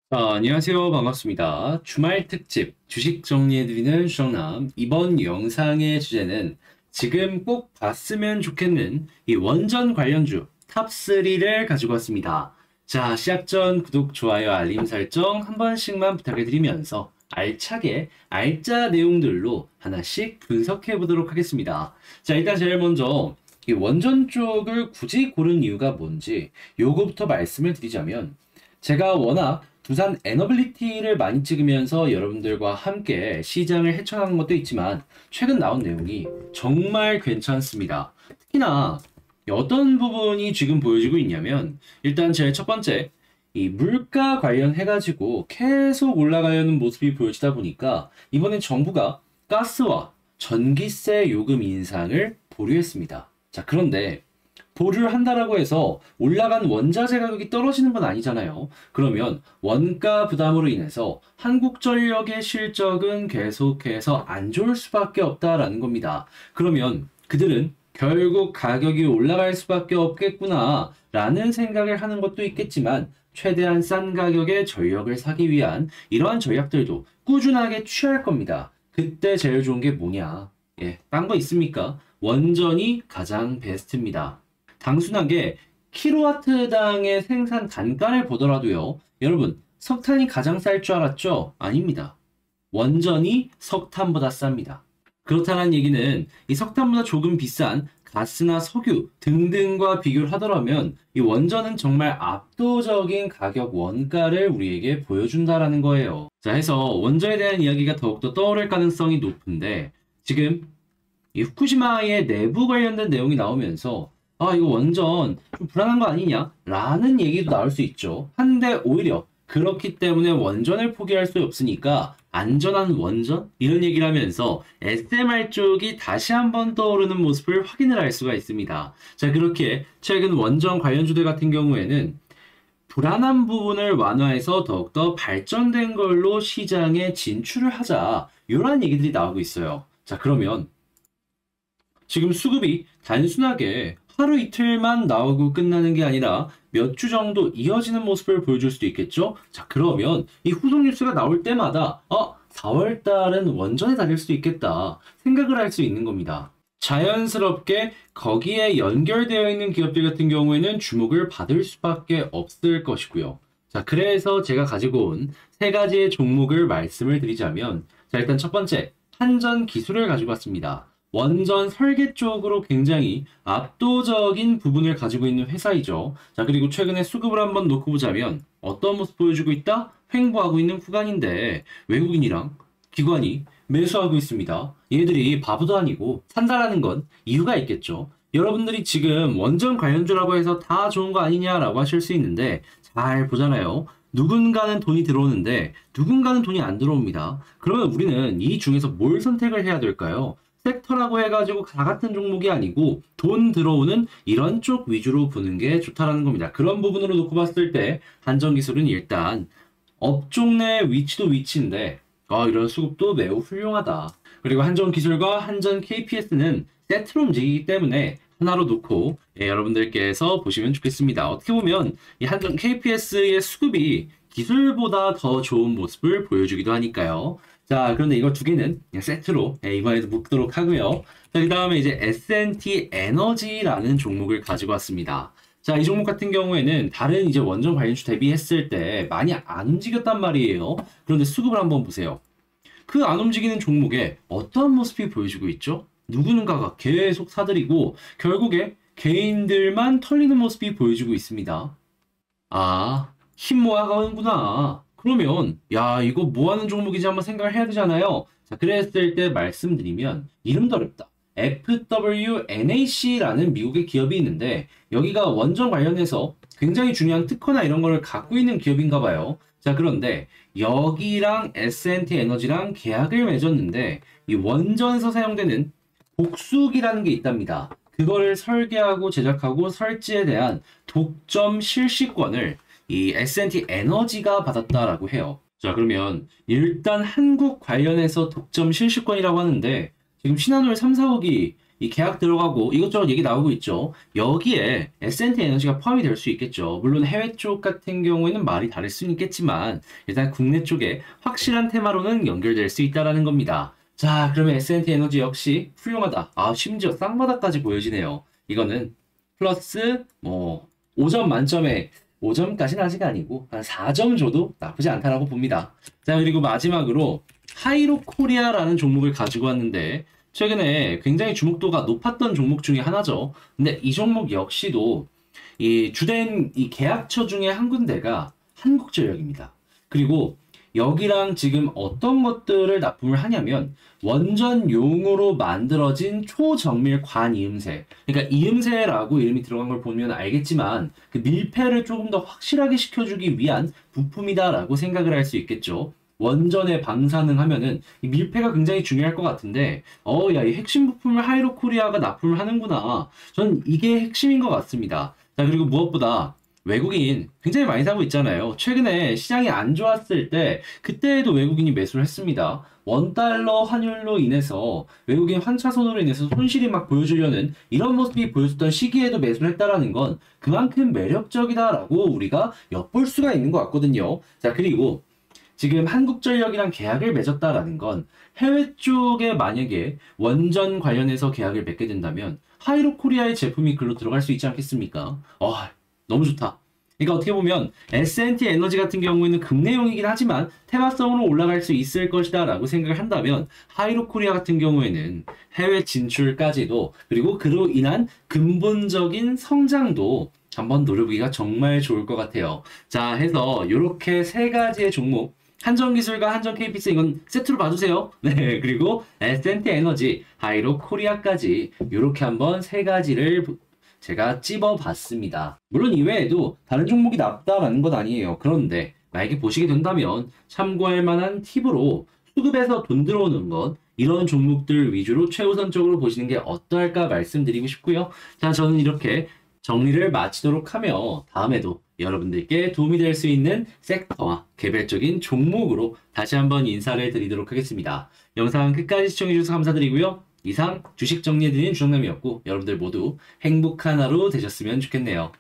안녕하세요. 반갑습니다. 주말 특집 주식 정리해드리는 주정남. 이번 영상의 주제는 지금 꼭 봤으면 좋겠는 이 원전 관련주 탑3를 가지고 왔습니다. 자, 시작 전 구독, 좋아요, 알림 설정 한 번씩만 부탁해드리면서 알차게 알짜 내용들로 하나씩 분석해 보도록 하겠습니다. 자, 일단 제일 먼저 이 원전 쪽을 굳이 고른 이유가 뭔지 요거부터 말씀을 드리자면 제가 워낙 두산 에너빌리티를 많이 찍으면서 여러분들과 함께 시장을 헤쳐나간 것도 있지만 최근 나온 내용이 정말 괜찮습니다. 특히나 어떤 부분이 지금 보여지고 있냐면 일단 제일 첫 번째 이 물가 관련해가지고 계속 올라가려는 모습이 보여지다 보니까 이번엔 정부가 가스와 전기세 요금 인상을 보류했습니다. 자, 그런데 보류를 한다라고 해서 올라간 원자재 가격이 떨어지는 건 아니잖아요. 그러면 원가 부담으로 인해서 한국전력의 실적은 계속해서 안 좋을 수밖에 없다라는 겁니다. 그러면 그들은 결국 가격이 올라갈 수밖에 없겠구나 라는 생각을 하는 것도 있겠지만 최대한 싼 가격에 전력을 사기 위한 이러한 전략들도 꾸준하게 취할 겁니다. 그때 제일 좋은 게 뭐냐? 딴 거 있습니까? 원전이 가장 베스트입니다. 단순하게 킬로와트당의 생산 단가를 보더라도요. 여러분, 석탄이 가장 쌀 줄 알았죠? 아닙니다. 원전이 석탄보다 쌉니다. 그렇다는 얘기는 이 석탄보다 조금 비싼 가스나 석유 등등과 비교를 하더라면 이 원전은 정말 압도적인 가격 원가를 우리에게 보여준다라는 거예요. 자, 해서 원전에 대한 이야기가 더욱더 떠오를 가능성이 높은데 지금 이 후쿠시마의 내부 관련된 내용이 나오면서 이거 원전 좀 불안한 거 아니냐? 라는 얘기도 나올 수 있죠. 한데 오히려 그렇기 때문에 원전을 포기할 수 없으니까 안전한 원전? 이런 얘기를 하면서 SMR 쪽이 다시 한번 떠오르는 모습을 확인을 할 수가 있습니다. 자, 그렇게 최근 원전 관련주들 같은 경우에는 불안한 부분을 완화해서 더욱더 발전된 걸로 시장에 진출을 하자. 이런 얘기들이 나오고 있어요. 자, 그러면 지금 수급이 단순하게 하루 이틀만 나오고 끝나는 게 아니라 몇 주 정도 이어지는 모습을 보여줄 수도 있겠죠? 자, 그러면 이 후속 뉴스가 나올 때마다 4월 달은 원전에 달릴 수도 있겠다 생각을 할 수 있는 겁니다. 자연스럽게 거기에 연결되어 있는 기업들 같은 경우에는 주목을 받을 수밖에 없을 것이고요. 자, 그래서 제가 가지고 온 세 가지의 종목을 말씀을 드리자면 자, 일단 첫 번째, 한전 기술을 가지고 왔습니다. 원전 설계 쪽으로 굉장히 압도적인 부분을 가지고 있는 회사이죠. 자, 그리고 최근에 수급을 한번 놓고 보자면 어떤 모습 보여주고 있다? 횡보하고 있는 구간인데 외국인이랑 기관이 매수하고 있습니다. 얘들이 바보도 아니고 산다라는 건 이유가 있겠죠. 여러분들이 지금 원전 관련주라고 해서 다 좋은 거 아니냐라고 하실 수 있는데 잘 보잖아요. 누군가는 돈이 들어오는데 누군가는 돈이 안 들어옵니다. 그러면 우리는 이 중에서 뭘 선택을 해야 될까요? 섹터라고 해가지고 다 같은 종목이 아니고 돈 들어오는 이런 쪽 위주로 보는 게 좋다라는 겁니다. 그런 부분으로 놓고 봤을 때 한전기술은 일단 업종 내 위치도 위치인데 이런 수급도 매우 훌륭하다. 그리고 한전기술과 한전 KPS는 세트로 움직이기 때문에 하나로 놓고 여러분들께서 보시면 좋겠습니다. 어떻게 보면 이 한전 KPS의 수급이 기술보다 더 좋은 모습을 보여주기도 하니까요. 자, 그런데 이거 두 개는 그냥 세트로 이번에도 묶도록 하고요. 자, 그 다음에 이제 S&T 에너지라는 종목을 가지고 왔습니다. 자, 이 종목 같은 경우에는 다른 이제 원전 관련주 대비했을 때 많이 안 움직였단 말이에요. 그런데 수급을 한번 보세요. 그 안 움직이는 종목에 어떤 모습이 보여지고 있죠? 누군가가 계속 사들이고 결국에 개인들만 털리는 모습이 보여지고 있습니다. 힘 모아가는구나. 그러면 이거 뭐 하는 종목인지 한번 생각을 해야 되잖아요. 자, 그랬을 때 말씀드리면 이름도 어렵다. FWNAC라는 미국의 기업이 있는데 여기가 원전 관련해서 굉장히 중요한 특허나 이런 거를 갖고 있는 기업인가 봐요. 자, 그런데 여기랑 S&T 에너지랑 계약을 맺었는데 이 원전에서 사용되는 복수기라는 게 있답니다. 그거를 설계하고 제작하고 설치에 대한 독점 실시권을 이 S&T 에너지가 받았다라고 해요. 자, 그러면 일단 한국 관련해서 독점 실시권이라고 하는데 지금 신한울 3, 4억이 이 계약 들어가고 이것저것 얘기 나오고 있죠. 여기에 S&T 에너지가 포함이 될 수 있겠죠. 물론 해외 쪽 같은 경우에는 말이 다를 수는 있겠지만 일단 국내 쪽에 확실한 테마로는 연결될 수 있다라는 겁니다. 자, 그러면 S&T 에너지 역시 훌륭하다. 아, 심지어 쌍바닥까지 보여지네요. 이거는 플러스 5점 만점에 5점까지는 아직 아니고 한 4점 줘도 나쁘지 않다라고 봅니다. 자, 그리고 마지막으로 하이로 코리아라는 종목을 가지고 왔는데 최근에 굉장히 주목도가 높았던 종목 중에 하나죠. 근데 이 종목 역시도 이 주된 이 계약처 중에 한 군데가 한국전력입니다. 그리고 여기랑 지금 어떤 것들을 납품을 하냐면 원전용으로 만들어진 초정밀 관이음새. 그러니까 이음새라고 이름이 들어간 걸 보면 알겠지만 그 밀폐를 조금 더 확실하게 시켜주기 위한 부품이다라고 생각을 할 수 있겠죠. 원전에 방사능 하면은 이 밀폐가 굉장히 중요할 것 같은데 야, 이 핵심 부품을 하이로코리아가 납품을 하는구나. 전 이게 핵심인 것 같습니다. 자, 그리고 무엇보다 외국인 굉장히 많이 사고 있잖아요. 최근에 시장이 안 좋았을 때 그때에도 외국인이 매수를 했습니다. 원달러 환율로 인해서 외국인 환차손으로 인해서 손실이 막 보여주려는 이런 모습이 보여줬던 시기에도 매수를 했다라는 건 그만큼 매력적이다라고 우리가 엿볼 수가 있는 것 같거든요. 자, 그리고 지금 한국전력이랑 계약을 맺었다라는 건 해외 쪽에 만약에 원전 관련해서 계약을 맺게 된다면 하이로코리아의 제품이 글로 들어갈 수 있지 않겠습니까? 너무 좋다. 그러니까 어떻게 보면 S&T 에너지 같은 경우에는 국내용이긴 하지만 테마성으로 올라갈 수 있을 것이다 라고 생각을 한다면 하이로코리아 같은 경우에는 해외 진출까지도 그리고 그로 인한 근본적인 성장도 한번 노려보기가 정말 좋을 것 같아요. 자, 해서 이렇게 세 가지의 종목 한전기술과 한전 KPC 이건 세트로 봐주세요. 네, 그리고 S&T 에너지, 하이로코리아까지 이렇게 한번 세 가지를 제가 찝어봤습니다. 물론 이외에도 다른 종목이 나쁘다라는 건 아니에요. 그런데 만약에 보시게 된다면 참고할 만한 팁으로 수급에서 돈 들어오는 것 이런 종목들 위주로 최우선적으로 보시는 게 어떨까 말씀드리고 싶고요. 자, 저는 이렇게 정리를 마치도록 하며 다음에도 여러분들께 도움이 될 수 있는 섹터와 개별적인 종목으로 다시 한번 인사를 드리도록 하겠습니다. 영상 끝까지 시청해주셔서 감사드리고요. 이상 주식 정리해드리는 주정남이었고 여러분들 모두 행복한 하루 되셨으면 좋겠네요.